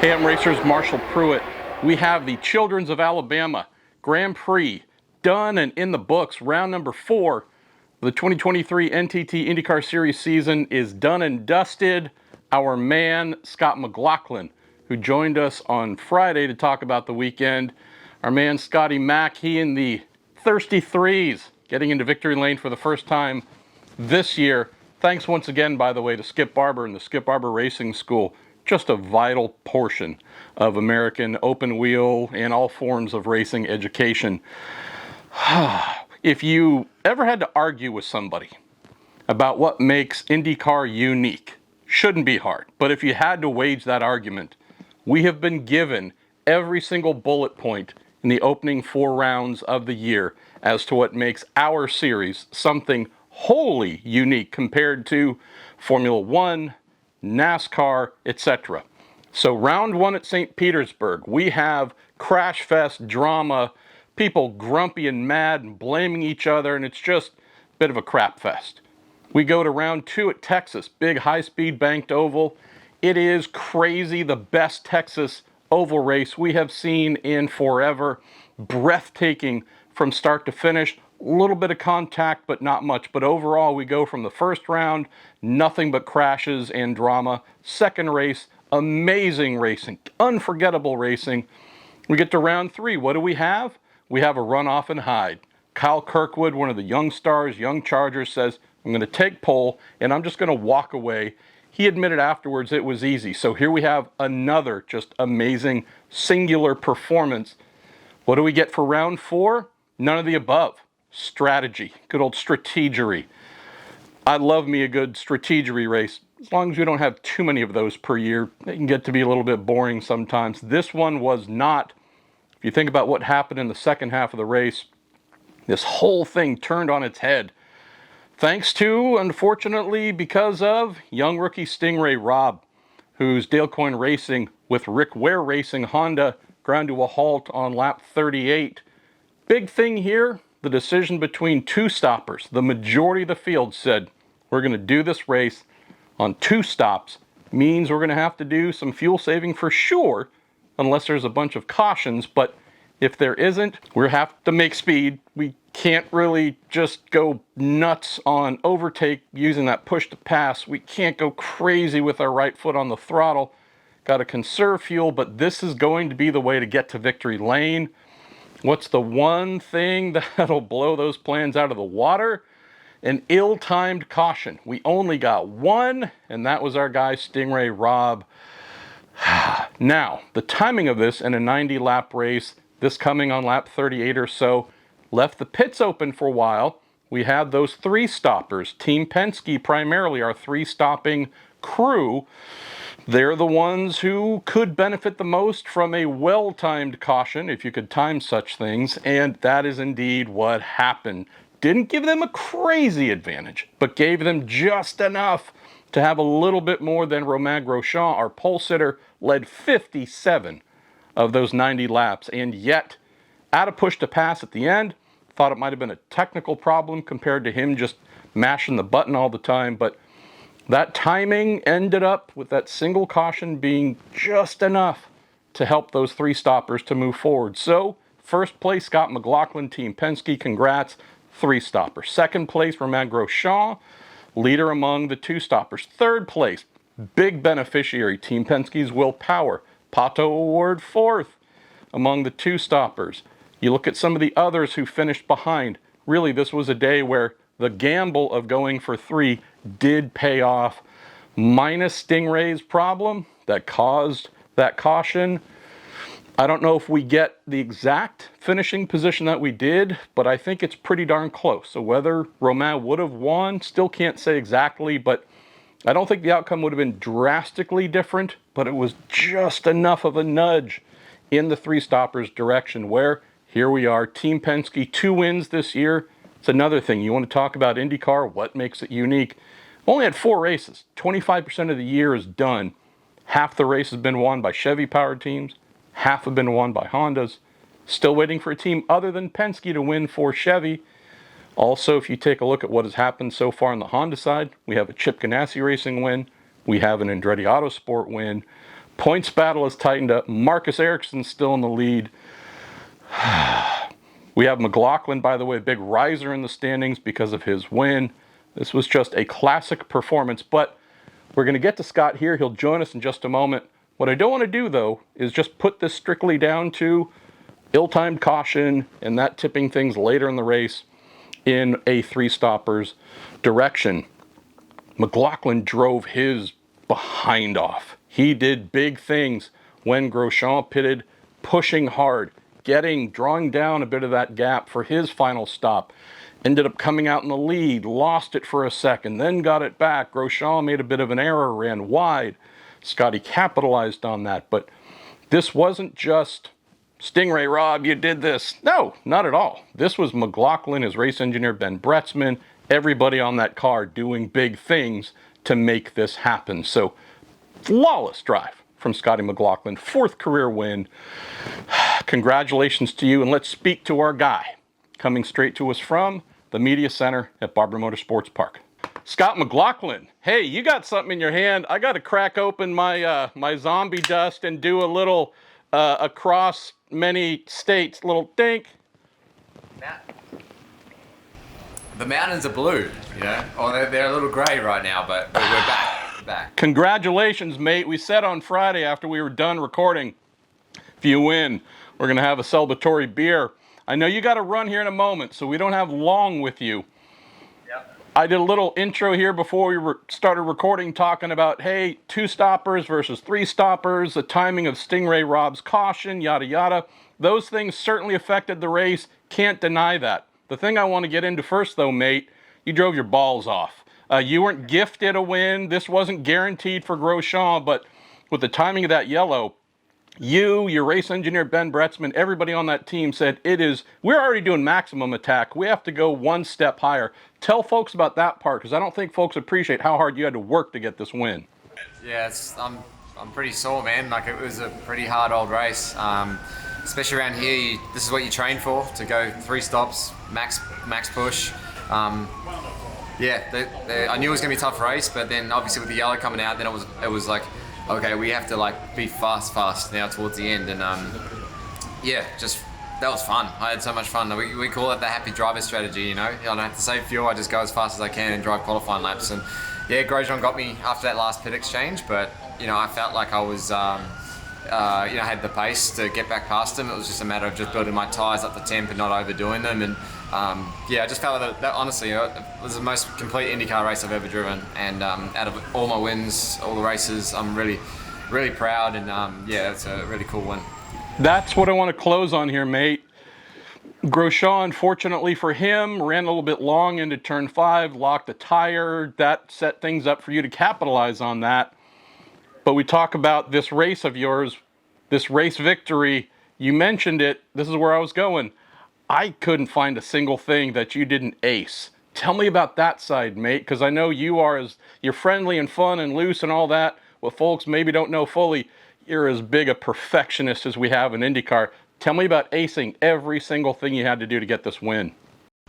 Hey, I'm Racers Marshall Pruett. We have the Children's of Alabama Grand Prix done and in the books. Round number 4 of the 2023 NTT IndyCar Series season is done and dusted. Our man, Scott McLaughlin, who joined us on Friday to talk about the weekend. Our man, Scotty Mac, he in the Thirsty Threes, getting into victory lane for the first time this year. Thanks once again, by the way, to Skip Barber and the Skip Barber Racing School. Just a vital portion of American open wheel and all forms of racing education. If you ever had to argue with somebody about what makes IndyCar unique, shouldn't be hard. But if you had to wage that argument, we have been given every single bullet point in the opening 4 rounds of the year as to what makes our series something wholly unique compared to Formula One, NASCAR, etc. So round 1 at St. Petersburg, we have crash fest drama, people grumpy and mad and blaming each other, and it's just a bit of a crap fest. We go to round 2 at Texas, big high-speed banked oval. It is crazy, the best Texas oval race we have seen in forever. Breathtaking from start to finish. A little bit of contact, but not much. But overall, we go from the first round, nothing but crashes and drama. Second race, amazing racing, unforgettable racing. We get to round 3. What do we have? We have a runoff and hide. Kyle Kirkwood, one of the young stars, young Chargers, says, I'm going to take pole, and I'm just going to walk away. He admitted afterwards it was easy. So here we have another just amazing singular performance. What do we get for round 4? None of the above. Strategy, good old strategery. I love me a good strategery race. As long as we don't have too many of those per year, they can get to be a little bit boring sometimes. This one was not. If you think about what happened in the second half of the race, this whole thing turned on its head. Thanks to, unfortunately, because of young rookie Stingray Robb, whose Dale Coyne Racing with Rick Ware Racing Honda ground to a halt on lap 38. Big thing here, the decision between 2 stoppers. The majority of the field said, we're going to do this race on 2 stops. Means we're going to have to do some fuel saving for sure, unless there's a bunch of cautions. But if there isn't, we'll have to make speed. We can't really just go nuts on overtake using that push to pass. We can't go crazy with our right foot on the throttle. Got to conserve fuel, but this is going to be the way to get to victory lane. What's the one thing that'll blow those plans out of the water? An ill-timed caution. We only got one, and that was our guy Stingray Robb. Now, the timing of this in a 90-lap race, this coming on lap 38 or so, left the pits open for a while. We had those 3 stoppers. Team Penske primarily, our 3-stopping crew. They're the ones who could benefit the most from a well-timed caution, if you could time such things, and that is indeed what happened. Didn't give them a crazy advantage, but gave them just enough to have a little bit more than Romain Grosjean, our pole sitter, led 57 of those 90 laps, and yet, at a push to pass at the end, thought it might have been a technical problem compared to him just mashing the button all the time, but that timing ended up with that single caution being just enough to help those 3 stoppers to move forward. So, first place, Scott McLaughlin, Team Penske, congrats, 3 stoppers. Second place, Romain Grosjean, leader among the 2 stoppers. Third place, big beneficiary, Team Penske's Will Power, Pato Award 4th among the 2 stoppers. You look at some of the others who finished behind. Really, this was a day where the gamble of going for 3 did pay off. Minus Stingray's problem that caused that caution. I don't know if we get the exact finishing position that we did, but I think it's pretty darn close. So whether Romain would have won, still can't say exactly, but I don't think the outcome would have been drastically different, but it was just enough of a nudge in the 3 stoppers direction where here we are, Team Penske, 2 wins this year. It's another thing. You want to talk about IndyCar, what makes it unique? Only had 4 races. 25% of the year is done. Half the race has been won by Chevy-powered teams. Half have been won by Hondas. Still waiting for a team other than Penske to win for Chevy. Also, if you take a look at what has happened so far on the Honda side, we have a Chip Ganassi Racing win. We have an Andretti Autosport win. Points battle has tightened up. Marcus Ericsson's still in the lead. We have McLaughlin, by the way, a big riser in the standings because of his win. This was just a classic performance, but we're going to get to Scott here. He'll join us in just a moment. What I don't want to do, though, is just put this strictly down to ill-timed caution and that tipping things later in the race in a three-stoppers direction. McLaughlin drove his behind off. He did big things when Grosjean pitted, pushing hard, drawing down a bit of that gap for his final stop. Ended up coming out in the lead, lost it for a second, then got it back. Grosjean made a bit of an error, ran wide. Scotty capitalized on that, but this wasn't just Stingray, Rob, you did this. No, not at all. This was McLaughlin, his race engineer, Ben Bretzman, everybody on that car doing big things to make this happen. So, flawless drive from Scotty McLaughlin, 4th career win. Congratulations to you, and let's speak to our guy, coming straight to us from the media center at Barber Motorsports Park. Scott McLaughlin, hey, you got something in your hand. I got to crack open my my zombie dust and do a little across many states, little dink. The mountains are blue, you know, or they're a little grey right now, but we're back. Back. Congratulations, mate. We said on Friday after we were done recording, if you win, we're going to have a celebratory beer. I know you got to run here in a moment, so we don't have long with you. Yep. I did a little intro here before we started recording, talking about, hey, 2 stoppers versus 3 stoppers, the timing of Stingray Rob's caution, yada, yada. Those things certainly affected the race. Can't deny that. The thing I want to get into first, though, mate, you drove your balls off. You weren't gifted a win. This wasn't guaranteed for Grosjean, but with the timing of that yellow, you, your race engineer, Ben Bretzman, everybody on that team said we're already doing maximum attack. We have to go one step higher. Tell folks about that part, because I don't think folks appreciate how hard you had to work to get this win. Yeah, I'm pretty sore, man. Like, it was a pretty hard old race. Especially around here, this is what you train for, to go 3 stops, max push. Yeah, I knew it was gonna be a tough race, but then obviously with the yellow coming out, then it was like, okay, we have to like be fast now towards the end, and yeah, just that was fun. I had so much fun. We call it the happy driver strategy, you know. I don't have to save fuel. I just go as fast as I can and drive qualifying laps. And yeah, Grosjean got me after that last pit exchange, but you know, I felt like I was, had the pace to get back past him. It was just a matter of just building my tyres up to temp and not overdoing them. And yeah, I just felt like that honestly, it was the most complete IndyCar race I've ever driven. And out of all my wins, all the races, I'm really, really proud. And yeah, it's a really cool win. That's what I want to close on here, mate. Grosjean, unfortunately for him, ran a little bit long into turn 5, locked the tire. That set things up for you to capitalize on that. But we talk about this race of yours, this race victory. You mentioned it. This is where I was going. I couldn't find a single thing that you didn't ace. Tell me about that side, mate, because I know you're friendly and fun and loose and all that. What folks maybe don't know fully, you're as big a perfectionist as we have in IndyCar. Tell me about acing every single thing you had to do to get this win.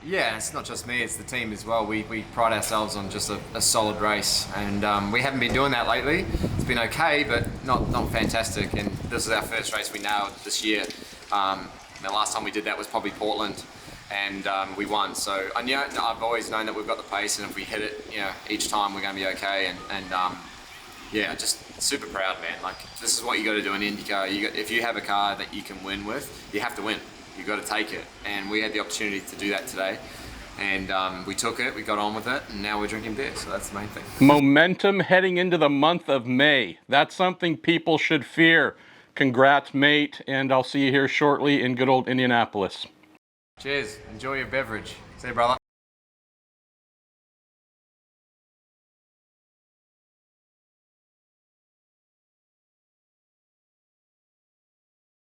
Yeah, it's not just me, it's the team as well. We pride ourselves on just a solid race, and we haven't been doing that lately. It's been okay, but not fantastic, and this is our first race we nailed this year. The last time we did that was probably Portland, and we won. So I've always known that we've got the pace, and if we hit it, you know, each time we're going to be okay. And yeah, just super proud, man. Like, this is what you got to do in IndyCar. If you have a car that you can win with, you have to win. You've got to take it, and we had the opportunity to do that today, and we took it, we got on with it, and now we're drinking beer, so that's the main thing. Momentum heading into the month of May. That's something people should fear. Congrats, mate, and I'll see you here shortly in good old Indianapolis. Cheers. Enjoy your beverage. See you, brother.